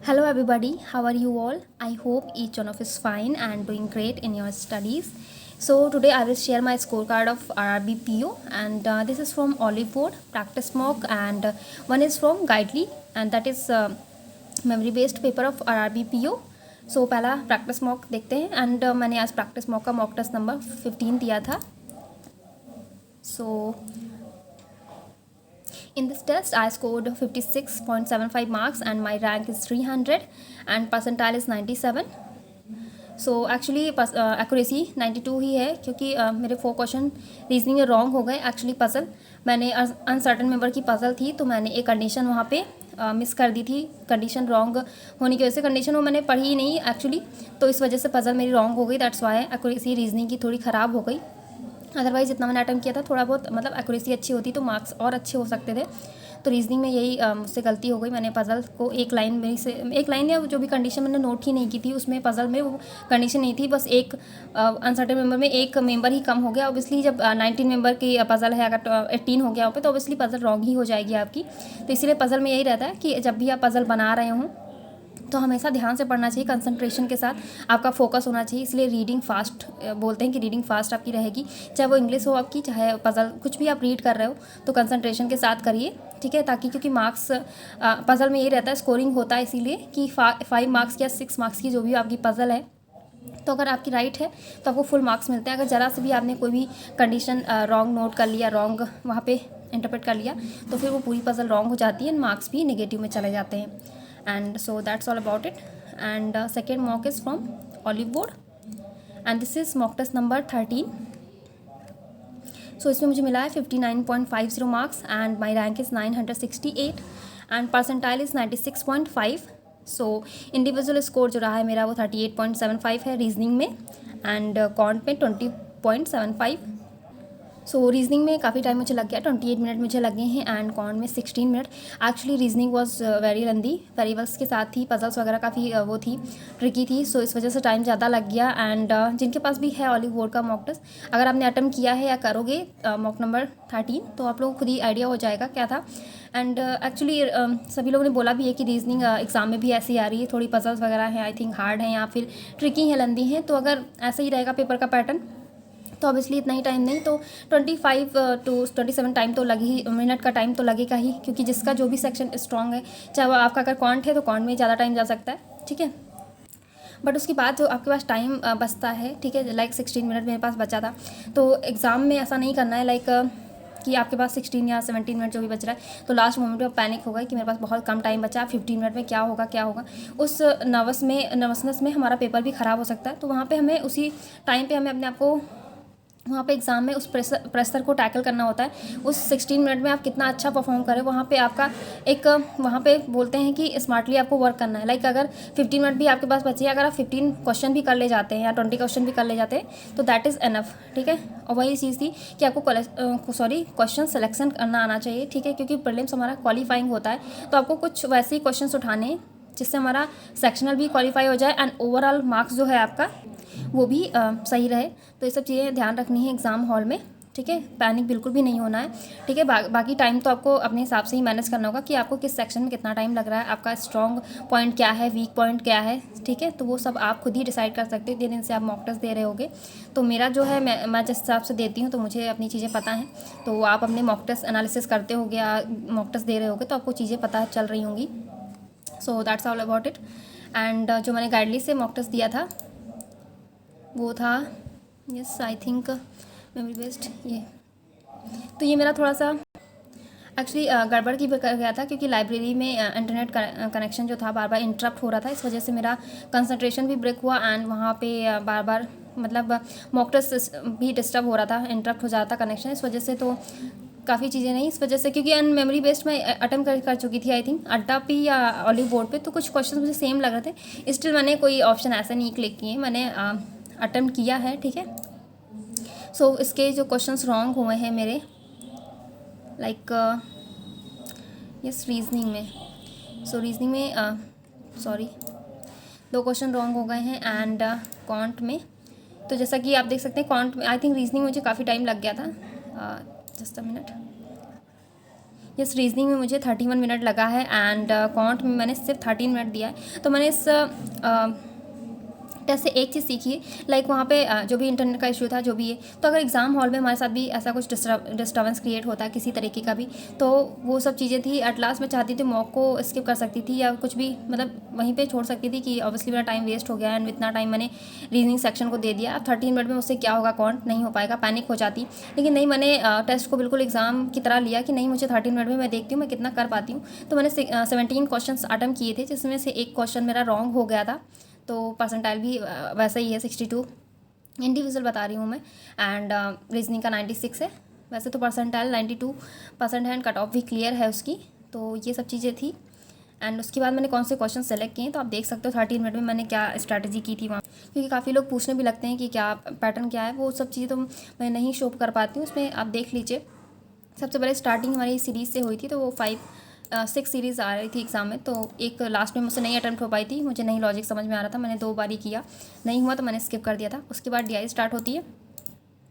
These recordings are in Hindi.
Hello, everybody. How are you all? I hope each one of is fine and doing great in your studies. So, today I will share my scorecard of RRBPO, and this is from Olive Board, Practice Mock, and one is from Guidely, and that is memory based paper of RRBPO. सो पहला प्रैक्टिस मॉक देखते हैं एंड मैंने आज प्रैक्टिस मॉक का मॉक टेस्ट नंबर 15 दिया था. सो in this test, I scored 56.75 marks and my rank is 300 and percentile is 97. So actually accuracy 92 ही है क्योंकि मेरे 4 क्वेश्चन रीजनिंग में रॉन्ग हो गए. एक्चुअली पजल मैंने अनसर्टन मेंबर की पजल थी तो मैंने एक कंडीशन वहाँ पे मिस कर दी थी. कंडीशन रॉन्ग होने की वजह से कंडीशन वो मैंने पढ़ी ही नहीं एक्चुअली, तो इस वजह से पजल मेरी रॉन्ग हो गई. दैट्स वाई एक्यूरेसी रीजनिंग की थोड़ी ख़राब हो गई. अदरवाइज़ जितना मैंने अटैम्प्ट किया था थोड़ा बहुत मतलब एक्यूरेसी अच्छी होती तो मार्क्स और अच्छे हो सकते थे. तो रीजनिंग में यही मुझसे गलती हो गई. मैंने पज़ल को एक लाइन में से एक लाइन या जो भी कंडीशन मैंने नोट ही नहीं की थी उसमें पज़ल में वो कंडीशन नहीं थी. बस एक अनसर्टेन मेंबर में एक मेंबर ही कम हो गया. ऑब्वियसली जब 19 मेंबर की पज़ल है, अगर 18 हो गया वहाँ पे तो ऑब्वियसली पज़ल रॉन्ग ही हो जाएगी आपकी. तो इसीलिए पज़ल में यही रहता है कि जब भी आप पज़ल बना रहे हों तो हमेशा ध्यान से पढ़ना चाहिए, कंसंट्रेशन के साथ आपका फोकस होना चाहिए. इसलिए रीडिंग फास्ट बोलते हैं कि रीडिंग फास्ट आपकी रहेगी, चाहे वो इंग्लिश हो आपकी, चाहे पज़ल कुछ भी आप रीड कर रहे हो तो कंसंट्रेशन के साथ करिए, ठीक है. ताकि क्योंकि मार्क्स पज़ल में ये रहता है स्कोरिंग होता है इसीलिए कि 5 मार्क्स या 6 मार्क्स की जो भी आपकी पज़ल है तो अगर आपकी राइट है तो आपको फुल मार्क्स मिलते हैं. अगर ज़रा से भी आपने कोई भी कंडीशन रॉन्ग नोट कर लिया, रॉन्ग वहाँ पे इंटरप्रेट कर लिया तो फिर वो पूरी पज़ल रॉन्ग हो जाती है, मार्क्स भी नेगेटिव में चले जाते हैं. And so that's all about it. And second mock is from Olive Board and this is mock test number 13. सो इसमें मुझे मिला है 59.50 marks and my rank is 968 and percentile is 96.5. So individual score जो रहा है मेरा वो 38.75 है रीजनिंग में एंड कॉन्ट में 20.75. सो रीजनिंग में काफ़ी टाइम मुझे लग गया, 28 मिनट मुझे लगे हैं एंड कॉन में 16 minute. Actually reasoning was very lengthy, variables के साथ थी, पजल्स वगैरह काफ़ी वो थी, ट्रिकी थी. सो इस वजह से टाइम ज़्यादा लग गया. एंड जिनके पास भी है ऑलिव बोर्ड का मॉक टेस्ट, अगर आपने अटेम्प्ट किया है या करोगे मॉक नंबर 13 तो आप लोगों को खुद ही आइडिया हो जाएगा क्या था. एंड एक्चुअली सभी लोगों ने बोला भी है कि रीजनिंग एग्ज़ाम में भी ऐसी आ रही है, थोड़ी पजल्स वगैरह हैं आई थिंक हार्ड हैं या फिर ट्रिकी है, लेंदी हैं. तो अगर ऐसा ही रहेगा पेपर का पैटर्न तो ऑब्वियसली इतना ही टाइम नहीं तो 25 to 27 टाइम तो लगे ही, मिनट का टाइम तो लगेगा ही, क्योंकि जिसका जो भी सेक्शन स्ट्रॉन्ग है, चाहे वो आपका अगर कॉन्ट है तो कॉन्ट में ज़्यादा टाइम जा सकता है, ठीक है. बट उसके बाद जो आपके पास टाइम बचता है, ठीक है, लाइक 16 मिनट मेरे पास बचा था. तो एग्ज़ाम में ऐसा नहीं करना है लाइक कि आपके पास 16 या 17 मिनट जो भी बच रहा है तो लास्ट मोमेंट में पैनिक होगा कि मेरे पास बहुत कम टाइम बचा, 15 मिनट में क्या होगा क्या होगा. उस नर्वसनेस में हमारा पेपर भी ख़राब हो सकता है. तो वहाँ पे हमें उसी टाइम पे हमें अपने आप को वहाँ पे एग्ज़ाम में उस प्रेशर को टैकल करना होता है. उस 16 मिनट में आप कितना अच्छा परफॉर्म करें वहाँ पे आपका एक वहाँ पे बोलते हैं कि स्मार्टली आपको वर्क करना है. लाइक अगर 15 मिनट भी आपके पास बचे, अगर आप 15 क्वेश्चन भी कर ले जाते हैं या 20 क्वेश्चन भी कर ले जाते हैं तो दैट इज़ एनफ, ठीक है. और वही चीज़ थी कि आपको क्वेश्चन सेलेक्शन करना आना चाहिए, ठीक है, क्योंकि प्रीलिम्स हमारा क्वालिफाइंग होता है तो आपको कुछ वैसे ही क्वेश्चन उठाने जिससे हमारा सेक्शनल भी क्वालिफाई हो जाए एंड ओवरऑल मार्क्स जो है आपका वो भी सही रहे. तो ये सब चीज़ें ध्यान रखनी है एग्ज़ाम हॉल में, ठीक है. पैनिक बिल्कुल भी नहीं होना है, ठीक है. बाकी टाइम तो आपको अपने हिसाब से ही मैनेज करना होगा कि आपको किस सेक्शन में कितना टाइम लग रहा है, आपका स्ट्रॉन्ग पॉइंट क्या है, वीक पॉइंट क्या है, ठीक है. तो वो सब आप खुद ही डिसाइड कर सकते हो जिन दिन से आप मॉक टेस्ट दे रहे होगे. तो मेरा जो है मैं जिस हिसाब से देती हूँ तो मुझे अपनी चीज़ें पता हैं. तो आप अपने मॉक टेस्ट एनालिसिस करते होगे या मॉक टेस्ट दे रहे होगे तो आपको चीज़ें पता चल रही होंगी. So that's all about it. And जो मैंने गाइडली से मॉक टेस्ट दिया था वो था yes I think memory based ये. तो ये मेरा थोड़ा सा एक्चुअली गड़बड़ की कर गया था क्योंकि लाइब्रेरी में इंटरनेट कनेक्शन जो था बार बार इंटरप्ट हो रहा था. इस वजह से मेरा कंसंट्रेशन भी ब्रेक हुआ एंड वहाँ पे बार बार मतलब मॉक टेस्ट भी डिस्टर्ब हो रहा था, इंटरप्ट हो जाता कनेक्शन. इस वजह से तो काफ़ी चीज़ें नहीं, इस वजह से क्योंकि अन मेमोरी बेस्ड मैं अटेम्प्ट कर चुकी थी आई थिंक अड्डा पे या ऑलिव बोर्ड पे, तो कुछ क्वेश्चन मुझे सेम लग रहे थे. स्टिल मैंने कोई ऑप्शन ऐसे नहीं क्लिक किए, मैंने अटेम्प्ट किया है, ठीक है. सो इसके जो क्वेश्चंस रॉन्ग हुए हैं मेरे लाइक यस रीजनिंग में. सो रीजनिंग में सॉरी 2 क्वेश्चन रॉन्ग हो गए हैं एंड कॉन्ट में. तो जैसा कि आप देख सकते हैं कॉन्ट में आई थिंक रीजनिंग मुझे काफ़ी टाइम लग गया था. Just a minute. इस रीजनिंग में मुझे 31 मिनट लगा है एंड क्वांट में मैंने सिर्फ 13 मिनट दिया है। तो मैंने इस टेस्ट से एक चीज़ सीखी है, लाइक वहाँ पे जो भी इंटरनेट का इशू था जो भी है, तो अगर एग्ज़ाम हॉल में हमारे साथ भी ऐसा कुछ डिस्टर्बेंस क्रिएट होता है किसी तरीके का भी, तो वो सब चीज़ें थी। एट लास्ट मैं चाहती थी मॉक को स्किप कर सकती थी या कुछ भी मतलब वहीं पे छोड़ सकती थी कि ऑब्वियसली मेरा टाइम वेस्ट हो गया एंड इतना टाइम मैंने रीजनिंग सेक्शन को दे दिया। अब 13 मिनट में मुझसे क्या होगा, काउंट नहीं हो पाएगा, पैनिक हो जाती। लेकिन नहीं, मैंने टेस्ट को बिल्कुल एग्ज़ाम की तरह लिया कि नहीं, मुझे 13 मिनट में मैं देखती हूँ मैं कितना कर पाती हूँ। तो मैंने 17 क्वेश्चन अटेम्प्ट किए थे, जिसमें से एक क्वेश्चन मेरा रॉन्ग हो गया था। तो परसेंटाइल भी वैसा ही है 62, इंडिविजुअल बता रही हूँ मैं। एंड रीजनिंग का 96 है। वैसे तो परसेंटाइल 92% है एंड कट ऑफ भी क्लियर है उसकी। तो ये सब चीज़ें थी एंड उसके बाद मैंने कौन से क्वेश्चन सेलेक्ट किए, तो आप देख सकते हो 13 मिनट में मैंने क्या स्ट्रैटेजी की थी वहाँ। क्योंकि काफ़ी लोग पूछने भी लगते हैं कि क्या पैटर्न क्या है, वो सब चीज़ें तो मैं नहीं शो कर पाती हूँ, उसमें आप देख लीजिए। सबसे पहले स्टार्टिंग हमारी सीरीज़ से हुई थी, तो वो 6 सीरीज़ आ रही थी एग्ज़ाम में। तो एक लास्ट में मुझसे नहीं अटेम्प्ट हो पाई थी, मुझे नहीं लॉजिक समझ में आ रहा था, मैंने 2 बार ही किया, नहीं हुआ तो मैंने स्किप कर दिया था। उसके बाद डीआई स्टार्ट होती है,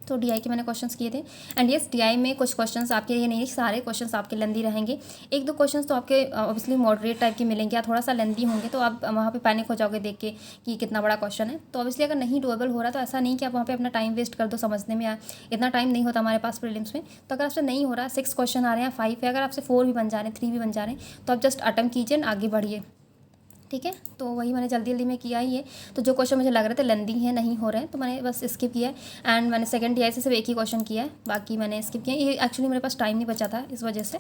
तो डीआई के मैंने क्वेश्चंस किए थे। एंड यस, डीआई में कुछ क्वेश्चंस आपके, ये नहीं सारे क्वेश्चंस आपके लेंदी रहेंगे, 1-2 क्वेश्चंस तो आपके ऑब्वियसली मॉडरेट टाइप के मिलेंगे या थोड़ा सा लेंदी होंगे, तो आप वहाँ पे पैनिक हो जाओगे देख के कि कितना बड़ा क्वेश्चन है। तो ऑब्वियसली अगर नहीं डुएबल हो रहा तो ऐसा नहीं कि आप वहाँ पे अपना टाइम वेस्ट कर दो समझने में, इतना टाइम नहीं होता हमारे पास प्रीलिम्स में। तो अगर आपसे नहीं हो रहा, 6 क्वेश्चन आ रहे हैं, 5 है, अगर आपसे 4 भी बन जा रहे हैं, 3 भी बन जा रहे हैं, तो आप जस्ट अटेम्प्ट कीजिए, आगे बढ़िए, ठीक है। तो वही मैंने जल्दी जल्दी में किया ही है। तो जो क्वेश्चन मुझे लग रहे थे लेंदी है, नहीं हो रहे हैं, तो मैंने बस स्किप किया है। एंड मैंने सेकंड डीआई से सिर्फ एक ही क्वेश्चन किया है, बाकी मैंने स्किप किया। ये एक्चुअली मेरे पास टाइम नहीं बचा था इस वजह से।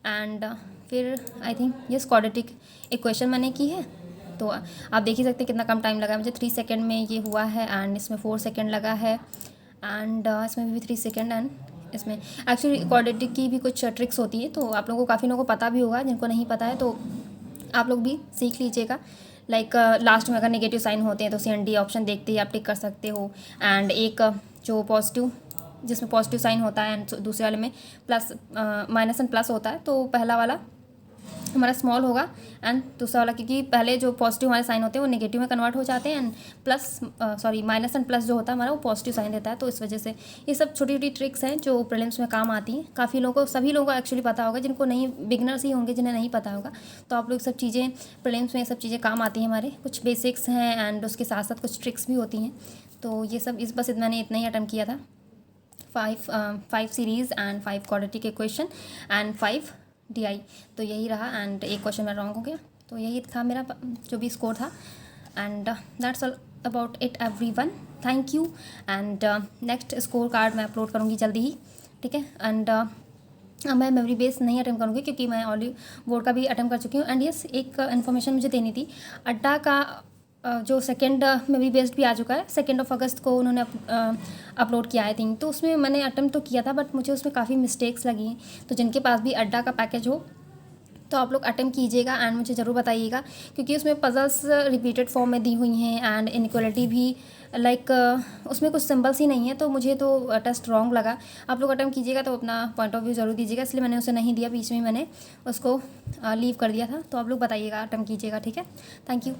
एंड फिर आई थिंक ये क्वाड्रेटिक इक्वेशन मैंने की है। तो आप देख ही सकते हैं कितना कम टाइम लगा है मुझे, 3 सेकेंड में ये हुआ है एंड इसमें 4 सेकेंड लगा है एंड इसमें भी 3 सेकेंड। एंड इसमें एक्चुअली क्वाड्रेटिक की भी कुछ ट्रिक्स होती है, तो आप लोगों को, काफ़ी लोगों को पता भी होगा, जिनको नहीं पता है तो आप लोग भी सीख लीजिएगा। लाइक लास्ट में अगर नेगेटिव साइन होते हैं तो CND ऑप्शन देखते ही आप टिक कर सकते हो। एंड एक जो पॉजिटिव, जिसमें पॉजिटिव साइन होता है एंड दूसरे वाले में प्लस माइनस एंड प्लस होता है, तो पहला वाला हमारा स्मॉल होगा एंड दूसरा वाला, क्योंकि पहले जो पॉजिटिव हमारे साइन होते हैं वो नेगेटिव में कन्वर्ट हो जाते हैं and plus minus and plus जो होता है हमारा वो पॉजिटिव साइन देता है। तो इस वजह से ये सब छोटी छोटी ट्रिक्स हैं जो प्रीलिम्स में काम आती हैं। काफ़ी लोगों को, सभी लोगों को एक्चुअली पता होगा, जिनको नहीं, बिगनर्स ही होंगे जिन्हें नहीं पता होगा। तो आप लोग सब चीज़ें प्रीलिम्स में ये सब चीज़ें काम आती हैं, हमारे कुछ बेसिक्स हैं एंड उसके साथ साथ कुछ ट्रिक्स भी होती हैं। तो ये सब बस मैंने इतना ही अटेम्प्ट किया था। 5 series and 5 quadratic equation and 5 DI, तो यही रहा। एंड एक क्वेश्चन मेरा रॉन्ग हो गया, तो यही था मेरा जो भी स्कोर था। And that's all about it everyone, thank you. And next score card मैं अपलोड करूँगी जल्दी ही, ठीक है। एंड मैं मेमोरी बेस नहीं अटेम्प्ट करूँगी क्योंकि मैं ऑलरेडी बोर्ड का भी अटेम्प्ट कर चुकी हूँ। एंड यस, एक इन्फॉर्मेशन मुझे देनी थी, अड्डा का जो सेकेंड मेमोरी बेस्ड भी आ चुका है, 2 अगस्त को उन्होंने अपलोड किया आई थिंक। तो उसमें मैंने अटेम्प्ट तो किया था, बट मुझे उसमें काफ़ी मिस्टेक्स लगी। तो जिनके पास भी अड्डा का पैकेज हो तो आप लोग अटेम्प्ट कीजिएगा एंड मुझे ज़रूर बताइएगा, क्योंकि उसमें पजल्स रिपीटेड फॉर्म में दी हुई हैं एंड इनइक्वालिटी भी, लाइक उसमें कुछ सिंबल्स ही नहीं है, तो मुझे तो टेस्ट रॉन्ग लगा। आप लोग अटेम्प्ट कीजिएगा तो अपना पॉइंट ऑफ व्यू ज़रूर दीजिएगा, इसलिए मैंने उसे नहीं दिया, बीच में मैंने उसको लीव कर दिया था। तो आप लोग बताइएगा, अटेम्प्ट कीजिएगा, ठीक है। Thank you.